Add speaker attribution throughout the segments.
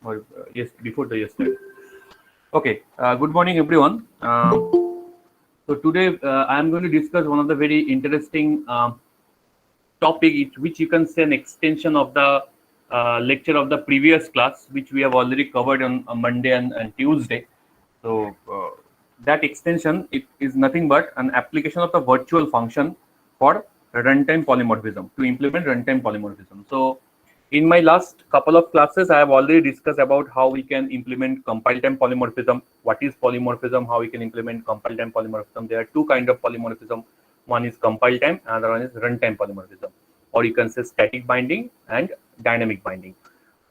Speaker 1: or yes, before the yesterday. Okay. Good morning, everyone. So today I am going to discuss one of the very interesting topic, which you can say an extension of the lecture of the previous class, which we have already covered on Monday and Tuesday. So that extension it is nothing but an application of the virtual function for runtime polymorphism to implement runtime polymorphism. So in my last couple of classes, I have already discussed about how we can implement compile time polymorphism. What is polymorphism? How we can implement compile time polymorphism? There are two kinds of polymorphism. One is compile time, another one is runtime polymorphism, or you can say static binding and dynamic binding.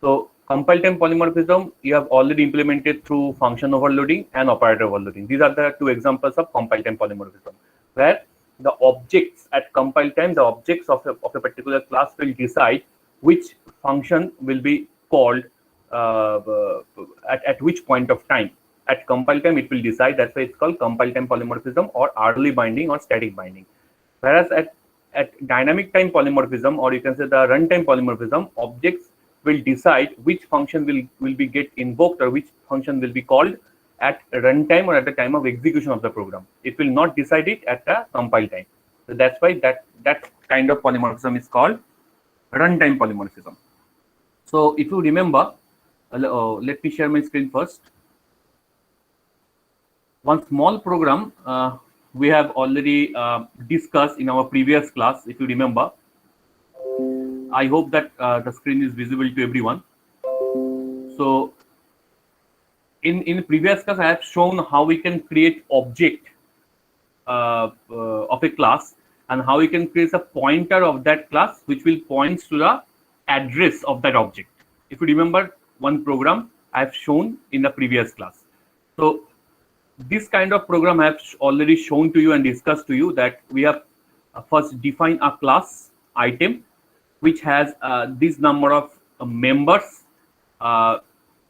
Speaker 1: So compile time polymorphism you have already implemented through function overloading and operator overloading. These are the two examples of compile time polymorphism, where the objects at compile time, the objects of a particular class will decide which function will be called at which point of time. At compile time, it will decide. That's why it's called compile time polymorphism or early binding or static binding. Whereas at dynamic time polymorphism, or you can say the runtime polymorphism, objects will decide which function will be get invoked or which function will be called at runtime or at the time of execution of the program. It will not decide it at the compile time. So that's why that kind of polymorphism is called runtime polymorphism. So if you remember, let me share my screen first. One small program we have already discussed in our previous class, if you remember. I hope that the screen is visible to everyone. So in previous class, I have shown how we can create object of a class and how we can create a pointer of that class which will points to the address of that object. If you remember one program I have shown in the previous class. So this kind of program I have already shown to you and discussed to you that we have first define a class item which has this number of members.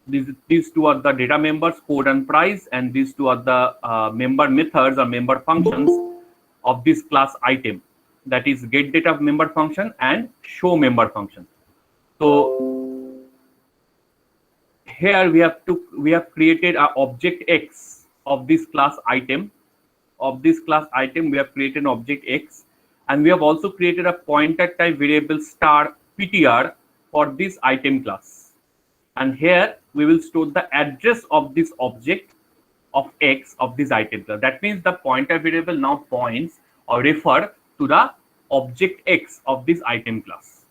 Speaker 1: These two are the data members, code and price, and these two are the member methods or member functions of this class item. That is get data member function and show member function. So here we have created an object X of this class item. Of this class item, we have created an object X, and we have also created a pointer type variable star ptr for this item class. And here we will store the address of this object of X of this item class. That means the pointer variable now points or refer to the object X of this item class.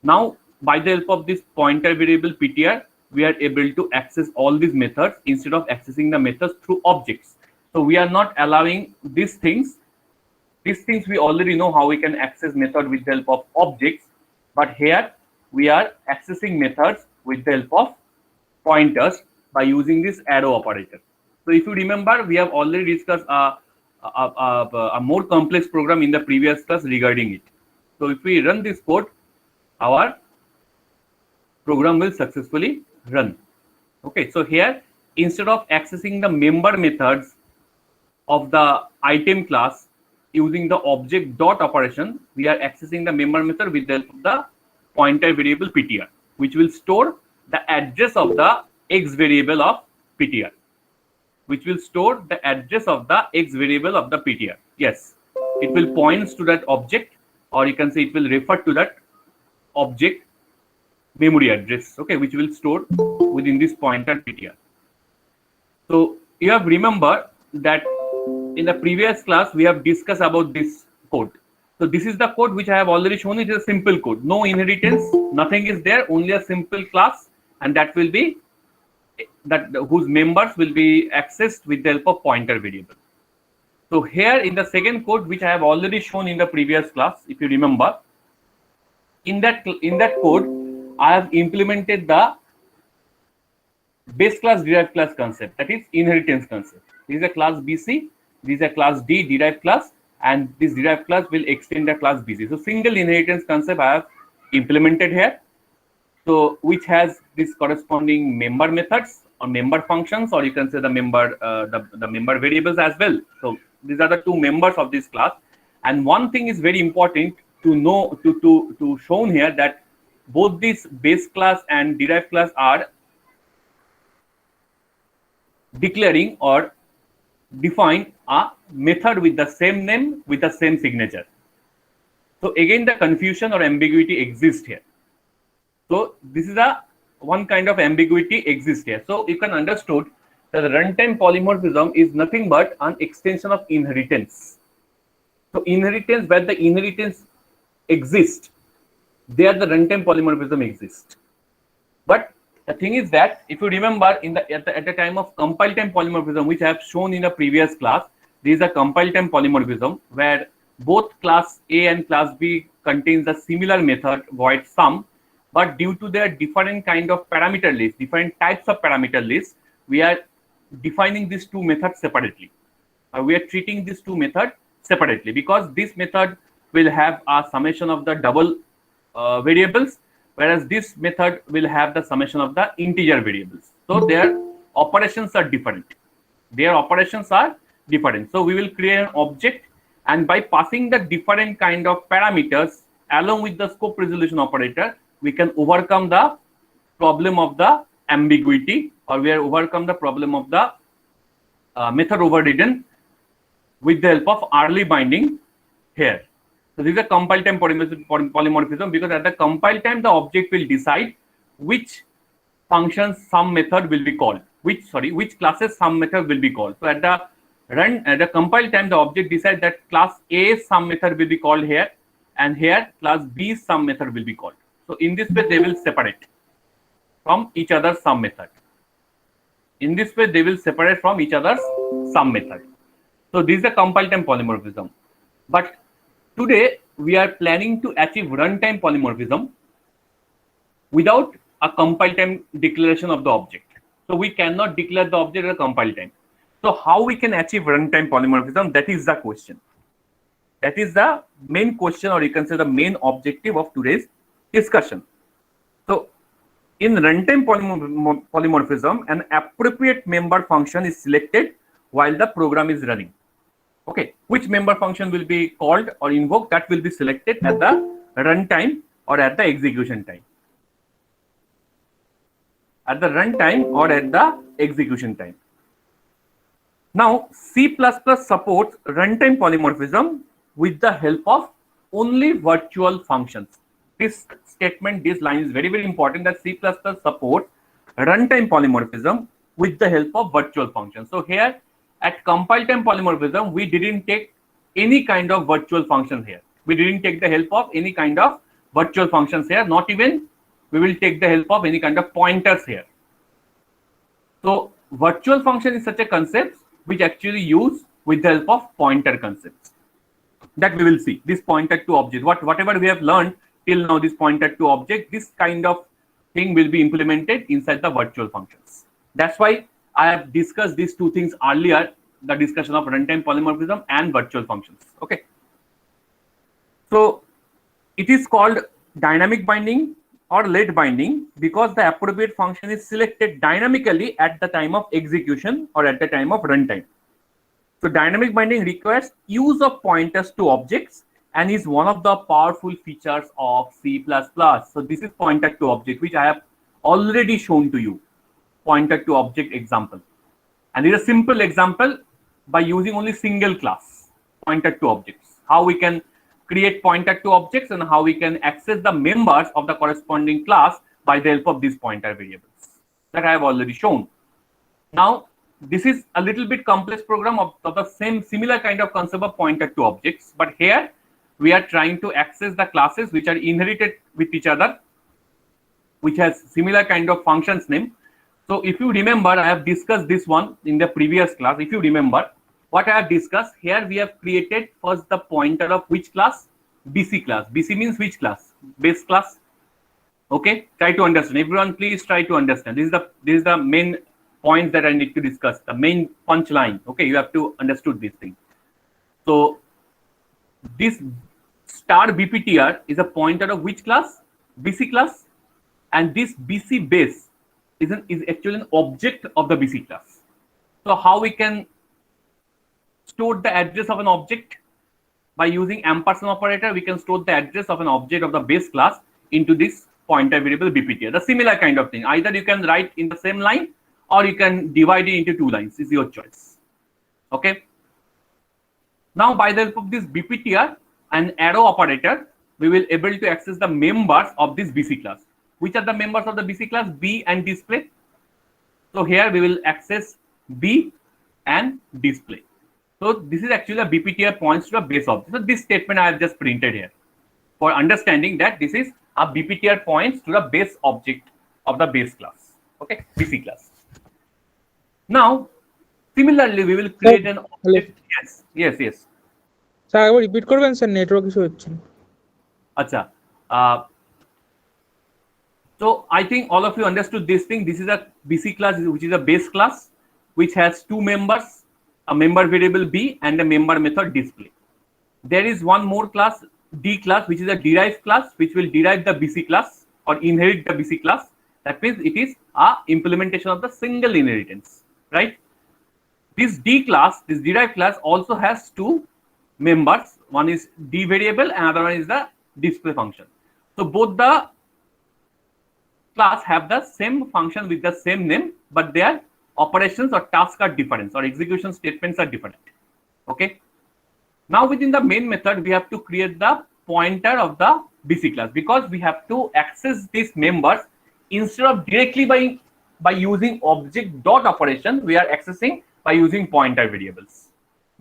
Speaker 1: Now, by the help of this pointer variable ptr, we are able to access all these methods instead of accessing the methods through objects. So we are not allowing these things. These things we already know how we can access method with the help of objects, but here we are accessing methods with the help of pointers by using this arrow operator. So if you remember, we have already discussed a more complex program in the previous class regarding it. So if we run this code, our program will successfully run. Okay, so here instead of accessing the member methods of the item class using the object dot operation, we are accessing the member method with the help of the pointer variable ptr, which will store the address of the X variable of ptr. Which will store the address of the X variable of the ptr. Yes, it will points to that object, or you can say it will refer to that object memory address, okay, which will store within this pointer ptr. So you have remember that in the previous class we have discussed about this code. So this is the code which I have already shown. It is a simple code, no inheritance, nothing is there, only a simple class, and that will be that whose members will be accessed with the help of pointer variable. So here in the second code which I have already shown in the previous class, if you remember, in that code I have implemented the base class derived class concept, that is inheritance concept. This is a class BC, this is a class D derived class, and this derived class will extend the class BC. So single inheritance concept I have implemented here. So which has this corresponding member methods or member functions, or you can say the member the member variables as well. So these are the two members of this class. And one thing is very important to know to shown here, that both this base class and derived class are declaring or define a method with the same name with the same signature. So again, the confusion or ambiguity exists here. So this is a one kind of ambiguity exists here. So you can understood that the runtime polymorphism is nothing but an extension of inheritance. So inheritance, where the inheritance exists, there the runtime polymorphism exists. But the thing is that if you remember at the time of compile time polymorphism, which I have shown in a previous class, there is a compile time polymorphism where both class A and class B contains a similar method void sum, but due to their different kind of parameter list, different types of parameter lists, we are defining these two methods separately. We are treating these two methods separately because this method will have a summation of the double variables, whereas this method will have the summation of the integer variables. So their operations are different. Their operations are different. So we will create an object, and by passing the different kind of parameters along with the scope resolution operator, we can overcome the problem of the ambiguity, or we are overcome the problem of the method overridden with the help of early binding here. So this is a compile time polymorphism because at the compile time the object will decide which functions some method will be called, which classes some method will be called. So at the compile time the object decides that class A some method will be called here, and here class B some method will be called. So in this way they will separate from each other's sum method. In this way they will separate from each other's sum method. So this is a compile time polymorphism. But today we are planning to achieve runtime polymorphism without a compile time declaration of the object. So we cannot declare the object at a compile time. So how we can achieve runtime polymorphism? That is the question. That is the main question, or you can say the main objective of today's discussion. So in runtime polymorphism, an appropriate member function is selected while the program is running. Okay, which member function will be called or invoked, that will be selected at the runtime or at the execution time. At the runtime or at the execution time. Now, C++ supports runtime polymorphism with the help of only virtual functions. This statement, this line is very, very important, that C++ supports runtime polymorphism with the help of virtual functions. So here at compile time polymorphism, we didn't take any kind of virtual function here. We didn't take the help of any kind of virtual functions here, not even we will take the help of any kind of pointers here. So virtual function is such a concept which actually use with the help of pointer concepts. That we will see. This pointer to object, whatever we have learned till now, this pointer to object, this kind of thing will be implemented inside the virtual functions. That's why I have discussed these two things earlier, the discussion of runtime polymorphism and virtual functions. Okay. So it is called dynamic binding or late binding because the appropriate function is selected dynamically at the time of execution or at the time of runtime. So dynamic binding requires use of pointers to objects and is one of the powerful features of C++. So this is pointer to object, which I have already shown to you. Pointer to object example. And it is a simple example by using only single class, pointer to objects. How we can create pointer to objects and how we can access the members of the corresponding class by the help of these pointer variables that I have already shown. Now, this is a little bit complex program of the similar kind of concept of pointer to objects, but here we are trying to access the classes which are inherited with each other, which has similar kind of functions name. So if you remember, I have discussed this one in the previous class. If you remember what I have discussed, here we have created first the pointer of which class? BC class. BC means which class? Base class. Okay, try to understand. Everyone, please try to understand. This is the main point that I need to discuss. The main punchline. Okay, you have to understood this thing. So this star BPTR is a pointer of which class? BC class, and this BC base is actually an object of the BC class. So how we can store the address of an object? By using ampersand operator, we can store the address of an object of the base class into this pointer variable BPTR. The similar kind of thing. Either you can write in the same line, or you can divide it into 2 lines. It's your choice. Okay. Now, by the help of this BPTR and arrow operator, we will able to access the members of this BC class. Which are the members of the BC class? B and display. So here we will access B and display. So this is actually a BPTR points to a base object. So this statement I have just printed here for understanding that this is a BPTR points to the base object of the base class. Okay, BC class. Now, similarly, we will create an object. Yes.
Speaker 2: Sir একবার repeat করবেন sir, network issue হচ্ছে।
Speaker 1: আচ্ছা, so I think all of you understood this thing. This is a BC class, which is a base class, which has 2 members, a member variable B and a member method display. There is one more class, D class, which is a derived class, which will derive the BC class or inherit the BC class. That means it is a implementation of the single inheritance, right? This D class, this derived class also has 2 members. One is D variable, another one is the display function. So both the class have the same function with the same name, but their operations or tasks are different, or execution statements are different. Okay. Now within the main method, we have to create the pointer of the BC class, because we have to access these members instead of directly by using object dot operation. We are accessing by using pointer variables.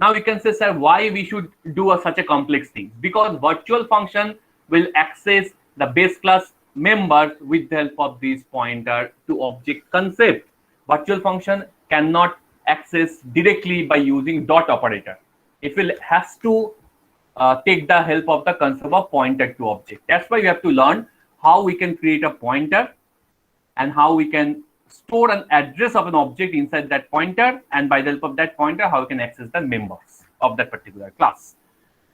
Speaker 1: Now you can say, sir, why we should do such a complex thing? Because virtual function will access the base class members with the help of this pointer to object concept. Virtual function cannot access directly by using dot operator. It will has to take the help of the concept of pointer to object. That's why we have to learn how we can create a pointer and how we can store an address of an object inside that pointer, and by the help of that pointer, how we can access the members of that particular class.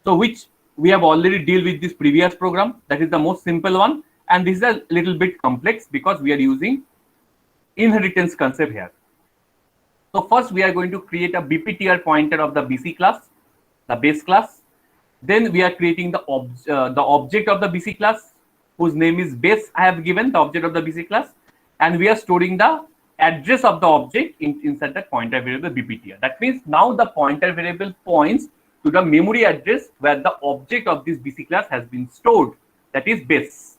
Speaker 1: So which we have already dealt with this previous program. That is the most simple one, and this is a little bit complex because we are using inheritance concept here. So first we are going to create a BPTR pointer of the BC class, the base class. Then we are creating the object of the BC class, whose name is base. I have given the object of the BC class, and we are storing the address of the object inside that pointer variable BPTR. That means now the pointer variable points to the memory address where the object of this BC class has been stored, that is base.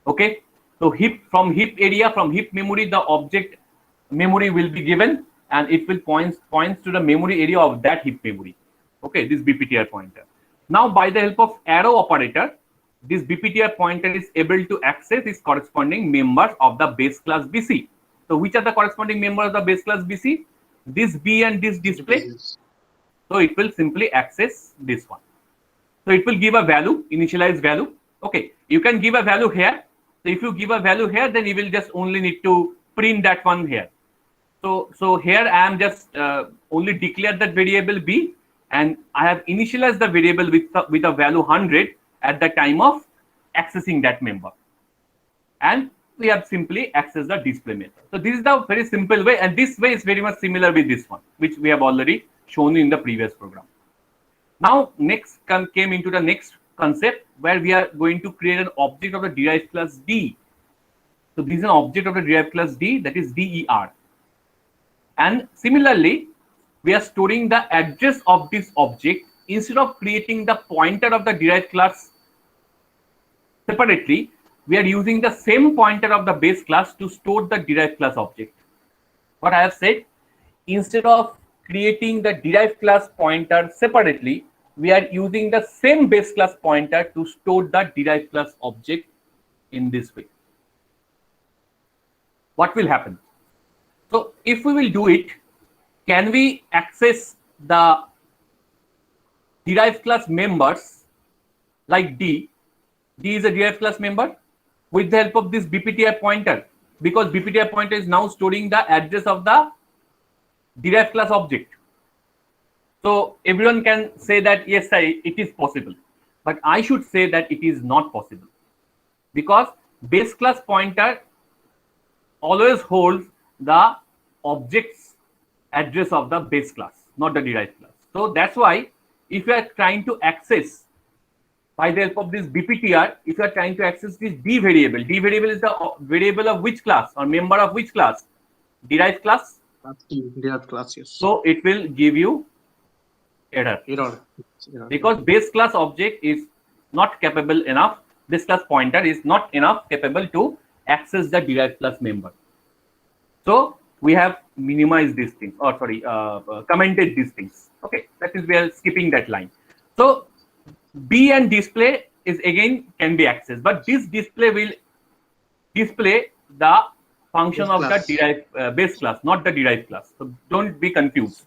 Speaker 1: Okay, so from heap memory, the object memory will be given, and it will points to the memory area of that heap memory. Okay, this BPTR pointer. Now by the help of arrow operator, this BPTR pointer is able to access its corresponding members of the base class BC. So which are the corresponding members of the base class BC? This B and this display. So it will simply access this one. So it will give a value, initialize value. Okay, you can give a value here. So if you give a value here, then you will just only need to print that one here. So here I am just only declare that variable B, and I have initialized the variable with a value 100 at the time of accessing that member, and we have simply accessed the display method. So this is the very simple way, and this way is very much similar with this one, which we have already shown in the previous program. Now next came into the next concept, where we are going to create an object of the derived class D. So this is an object of the derived class D, that is DER, and similarly we are storing the address of this object. Instead of creating the pointer of the derived class separately, we are using the same pointer of the base class to store the derived class object. What I have said, instead of creating the derived class pointer separately, we are using the same base class pointer to store the derived class object in this way. What will happen? So if we will do it, can we access the derived class members like D? D is a derived class member with the help of this BPTR pointer, because BPTR pointer is now storing the address of the derived class object. So everyone can say that yes, it is possible, but I should say that it is not possible, because base class pointer always holds the object's address of the base class, not the derived class. So that's why if you are trying to access by the help of this BPTR, if you are trying to access this D variable is the variable of which class or member of which class? derived class.
Speaker 3: Derived class, yes.
Speaker 1: So it will give you error.
Speaker 3: Error.
Speaker 1: Because base class object is not capable enough, base class pointer is not enough capable to access the derived class member. So we have minimized these things, or sorry, commented these things. Okay, that is, we are skipping that line. So B and display is again can be accessed, but this display will display the function
Speaker 3: Base
Speaker 1: of
Speaker 3: class.
Speaker 1: the derived base class, not the derived class. So don't be confused.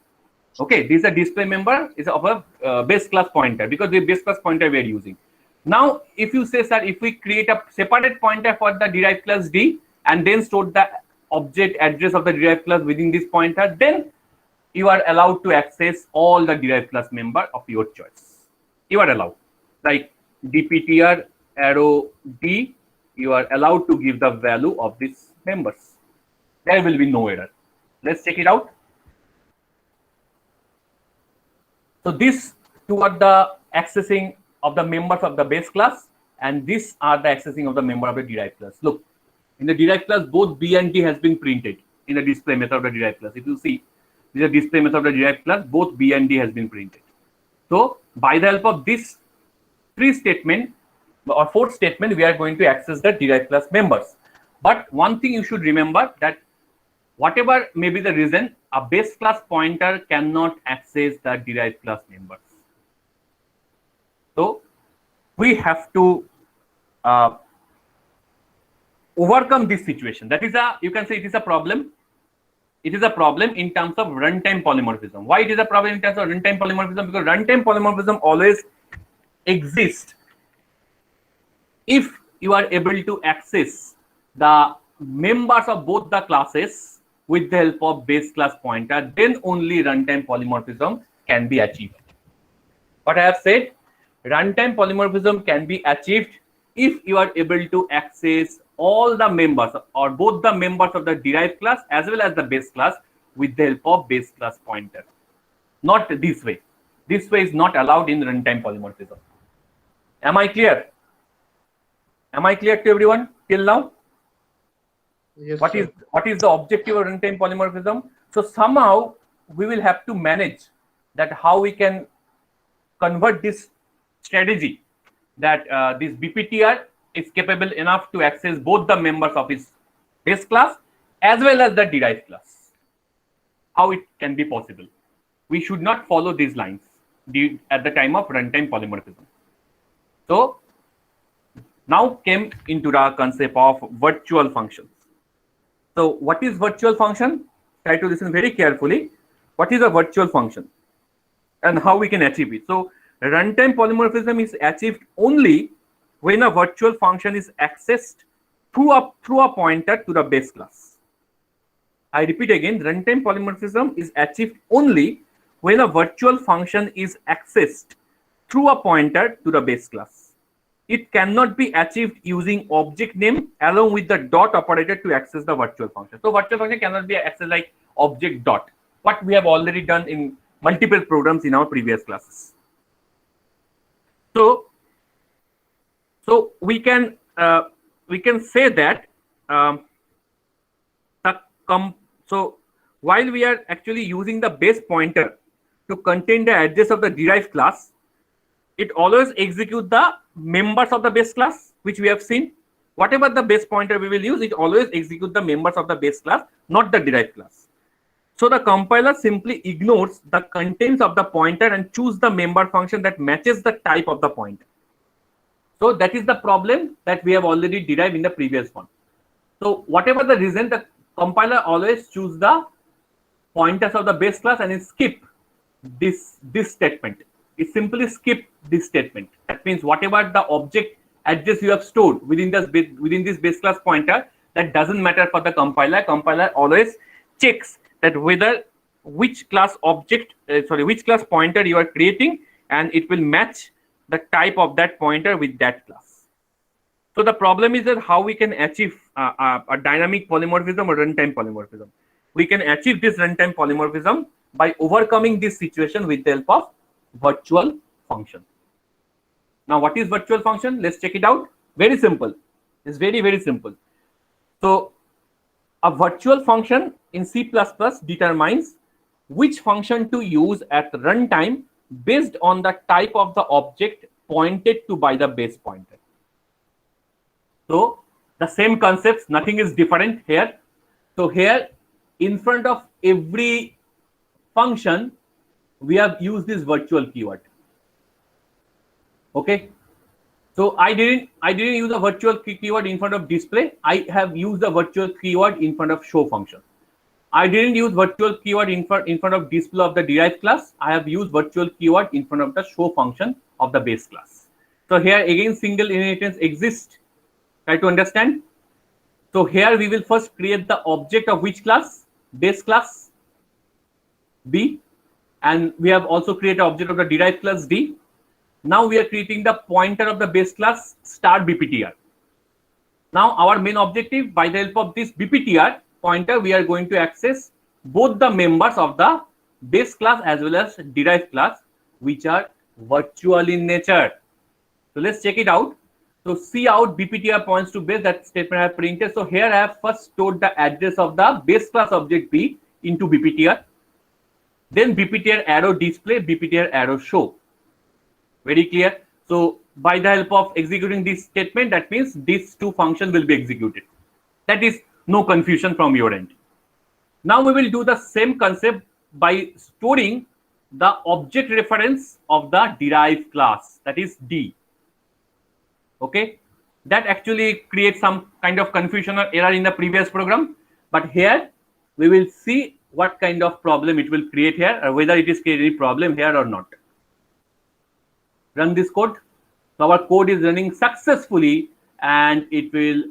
Speaker 1: Okay, this is a display member is of a base class pointer, because the base class pointer we are using. Now, if you say, sir, if we create a separate pointer for the derived class D and then store the object address of the derived class within this pointer, then you are allowed to access all the derived class member of your choice. You are allowed, like dptr arrow D, you are allowed to give the value of these members. There will be no error. Let's check it out. So these two are the accessing of the members of the base class, and these are the accessing of the member of the derived class. Look, in the derived class, both B and D has been printed in the display method of the derived class. If you see, this is a display method of the derived class, both B and D has been printed. So by the help of this three statement or fourth statement, we are going to access the derived class members. But one thing you should remember, that whatever may be the reason, a base class pointer cannot access the derived class members. So we have to overcome this situation. That is a, you can say it is a problem. It is a problem in terms of runtime polymorphism. Why it is a problem in terms of runtime polymorphism? Because runtime polymorphism always exists if you are able to access the members of both the classes with the help of base class pointer, then only runtime polymorphism can be achieved. What I have said, runtime polymorphism can be achieved if you are able to access all the members or both the members of the derived class as well as the base class with the help of base class pointer. Not this way. This way is not allowed in runtime polymorphism. Am I clear? Am I clear to everyone till now?
Speaker 3: Yes,
Speaker 1: What is the objective of runtime polymorphism? So somehow we will have to manage that, how we can convert this strategy that this BPTR is capable enough to access both the members of its base class as well as the derived class. How it can be possible? We should not follow these lines at the time of runtime polymorphism. So now came into the concept of virtual functions. So what is virtual function? Try to listen very carefully. What is a virtual function and how we can achieve it? So runtime polymorphism is achieved only when a virtual function is accessed through a pointer to the base class. I repeat again, runtime polymorphism is achieved only when a virtual function is accessed through a pointer to the base class. It cannot be achieved using object name along with the dot operator to access the virtual function. So virtual function cannot be accessed like object dot, what we have already done in multiple programs in our previous classes. So we can say that so while we are actually using the base pointer to contain the address of the derived class, it always executes the members of the base class, which we have seen. Whatever the base pointer we will use, it always executes the members of the base class, not the derived class. So the compiler simply ignores the contents of the pointer and choose the member function that matches the type of the pointer. So that is the problem that we have already derived in the previous one. So whatever the reason, the compiler always choose the pointers of the base class and it skip this statement. It simply skip this statement. That means whatever the object address you have stored within this base class pointer, that doesn't matter for the compiler. Compiler always checks that whether which class pointer you are creating, and it will match the type of that pointer with that class. So the problem is that how we can achieve a dynamic polymorphism or runtime polymorphism. We can achieve this runtime polymorphism by overcoming this situation with the help of virtual function. Now, what is virtual function? Let's check it out. Very simple. It's very, very simple. So A virtual function in C++ determines which function to use at runtime based on the type of the object pointed to by the base pointer. So the same concepts, nothing is different here. So here in front of every function, we have used this virtual keyword. Okay. So I didn't use a virtual keyword in front of display. I have used a virtual keyword in front of show function. I didn't use virtual keyword in front of display of the derived class. I have used virtual keyword in front of the show function of the base class. So here again single inheritance exists. Try to understand. So here we will first create the object of which class? Base class B, and we have also created object of the derived class D. Now we are creating the pointer of the base class star BPTR. Now our main objective, by the help of this BPTR pointer, we are going to access both the members of the base class as well as derived class, which are virtual in nature. So let's check it out. So see out BPTR points to base, that statement I have printed. So here I have first stored the address of the base class object B into BPTR. Then BPTR arrow display, BPTR arrow show. Very clear. So by the help of executing this statement, that means these two functions will be executed. That is no confusion from your end. Now we will do the same concept by storing the object reference of the derived class, that is D. Okay, that actually creates some kind of confusion or error in the previous program, but here we will see what kind of problem it will create here, or whether it is creating any problem here or not. Run this code. So our code is running successfully and it will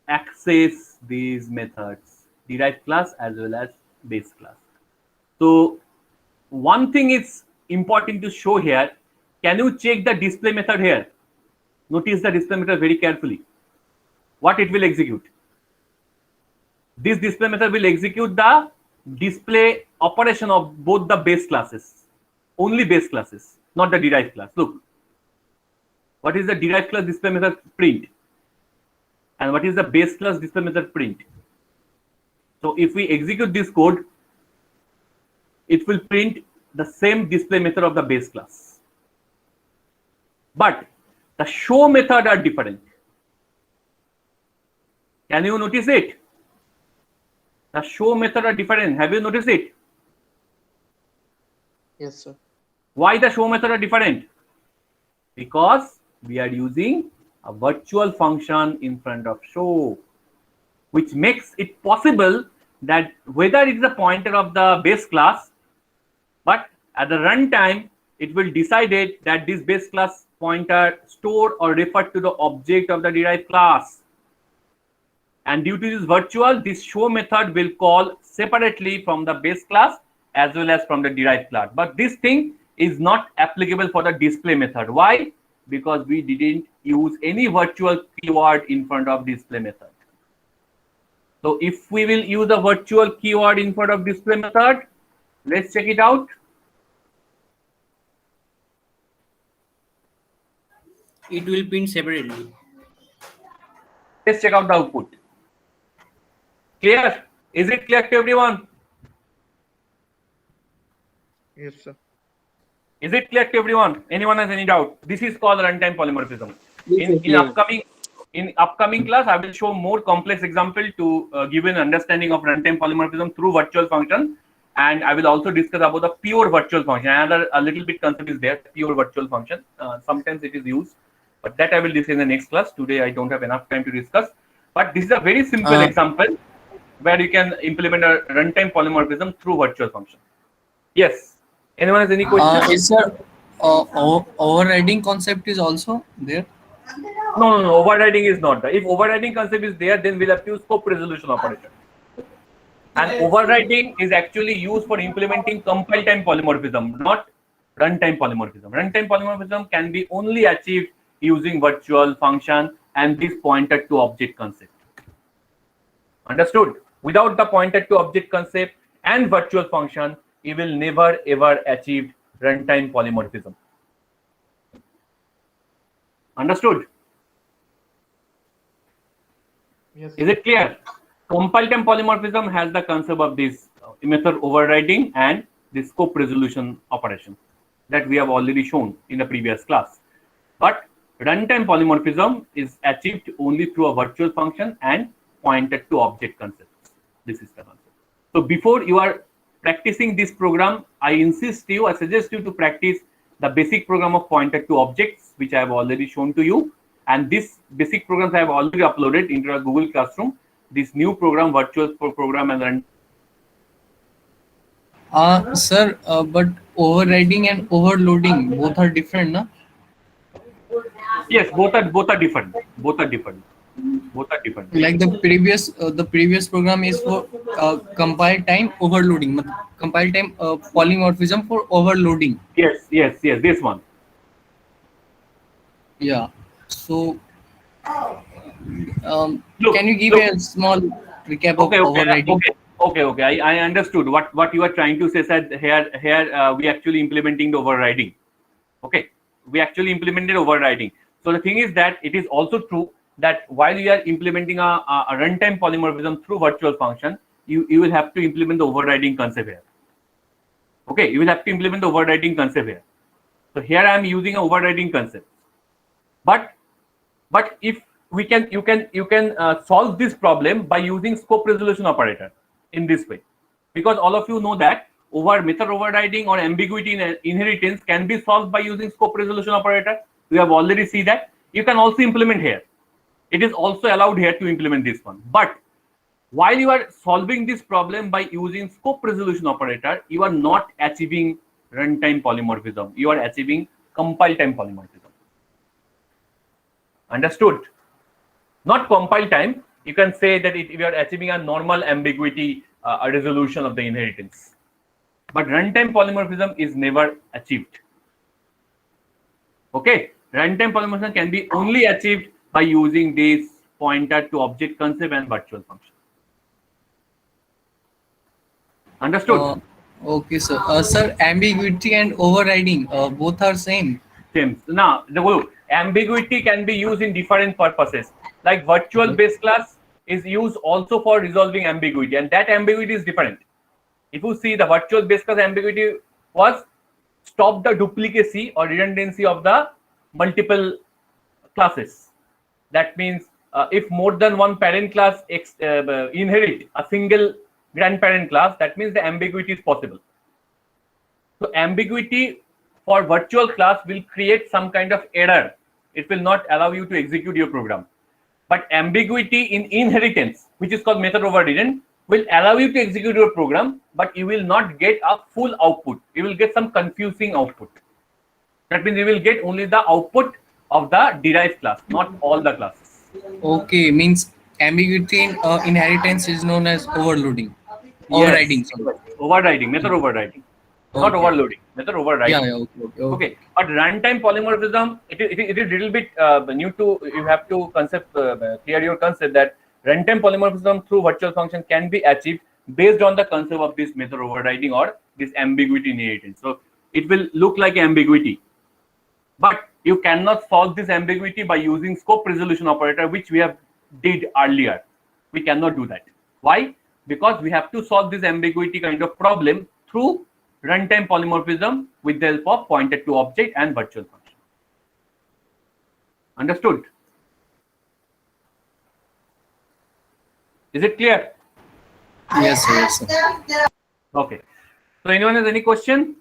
Speaker 1: access these methods, derived class as well as base class. So one thing is important to show here. Can you check the display method here? Notice the display method very carefully. What it will execute? This display method will execute the display operation of both the base classes, only base classes, not the derived class. Look, what is the derived class display method? Print. And what is the base class display method? Print. So if we execute this code, it will print the same display method of the base class. But the show method are different. Can you notice it? The show method are different. Have you noticed it?
Speaker 3: Yes, sir.
Speaker 1: Why the show method are different? Because we are using a virtual function in front of show, which makes it possible that whether it is a pointer of the base class, but at the runtime, it will decide it that this base class pointer stored or referred to the object of the derived class. And due to this virtual, this show method will call separately from the base class as well as from the derived class. But this thing is not applicable for the display method. Why? Because we didn't use any virtual keyword in front of display method. So if we will use a virtual keyword in front of display method, let's check it out.
Speaker 4: It will print separately.
Speaker 1: Let's check out the output. Clear? Is it clear to everyone?
Speaker 3: Yes, sir.
Speaker 1: Is it clear to everyone? Anyone has any doubt? This is called runtime polymorphism. In upcoming class, I will show more complex example to give an understanding of runtime polymorphism through virtual function, and I will also discuss about the pure virtual function. Another a little bit concept is there, pure virtual function. Sometimes it is used, but that I will discuss in the next class. Today I don't have enough time to discuss. But this is a very simple example where you can implement a runtime polymorphism through virtual function. Yes. Anyone has any questions?
Speaker 4: Is there overriding concept is also there?
Speaker 1: No. Overriding is not there. If overriding concept is there, then we'll have to use scope resolution operator. And overriding is actually used for implementing compile time polymorphism, not runtime polymorphism. Runtime polymorphism can be only achieved using virtual function and this pointer to object concept. Understood? Without the pointer to object concept and virtual function, you will never ever achieve runtime polymorphism. Understood?
Speaker 3: Yes.
Speaker 1: Is it clear? compile time polymorphism has the concept of this method overriding and the scope resolution operation that we have already shown in the previous class. But runtime polymorphism is achieved only through a virtual function and pointed to object concepts. This is the concept. So before you are practicing this program, I suggest you to practice the basic program of pointed to objects, which I have already shown to you. And this basic programs I have already uploaded into a Google Classroom. This new program, virtual program, and
Speaker 4: Sir, but overriding and overloading both are different, na?
Speaker 1: yes, both are different. Both are different.
Speaker 4: Like the previous program is for compile time overloading, compile time polymorphism for overloading.
Speaker 1: Yes, this one.
Speaker 4: Yeah. So,
Speaker 1: Look,
Speaker 4: can you give a small recap of overriding?
Speaker 1: Okay. I understood what you are trying to say. That here we actually implementing the overriding. Okay, we actually implemented overriding. So the thing is that it is also true that while you are implementing a runtime polymorphism through virtual function, you will have to implement the overriding concept here. Okay, you will have to implement the overriding concept here. So here I am using an overriding concept. But if you can solve this problem by using scope resolution operator in this way, because all of you know that method overriding or ambiguity in inheritance can be solved by using scope resolution operator. We have already seen that. You can also implement here. It is also allowed here to implement this one. But while you are solving this problem by using scope resolution operator, you are not achieving runtime polymorphism. You are achieving compile time polymorphism. Understood? Not compile time. You can say that we are achieving a normal ambiguity a resolution of the inheritance. But runtime polymorphism is never achieved. Okay, runtime polymorphism can be only achieved by using this pointer to object concept and virtual function. Understood?
Speaker 4: Okay, sir. Sir, ambiguity and overriding both are same.
Speaker 1: Same. Now, the ambiguity can be used in different purposes. Like virtual base class is used also for resolving ambiguity, and that ambiguity is different. If you see, the virtual base class ambiguity was stop the duplicacy or redundancy of the multiple classes. That means if more than one parent class inherit a single grandparent class, that means the ambiguity is possible. So ambiguity for virtual class will create some kind of error. It will not allow you to execute your program. But ambiguity in inheritance, which is called method overridden, will allow you to execute your program, but you will not get a full output. You will get some confusing output. That means you will get only the output of the derived class, not all the classes.
Speaker 4: Okay, means ambiguity in inheritance is known as overloading. Overriding.
Speaker 1: Yes. Overriding, method overriding. Not overloading, method overriding.
Speaker 4: Yeah,
Speaker 1: Okay. But runtime polymorphism, it is little bit new to, you have to clear your concept that runtime polymorphism through virtual function can be achieved based on the concept of this method overriding or this ambiguity inheritance. So it will look like ambiguity, but you cannot solve this ambiguity by using scope resolution operator, which we have did earlier. We cannot do that. Why? Because we have to solve this ambiguity kind of problem through runtime polymorphism with the help of pointed to object and virtual function. Understood? Is it clear?
Speaker 4: Yes, sir.
Speaker 1: Okay. So anyone has any question?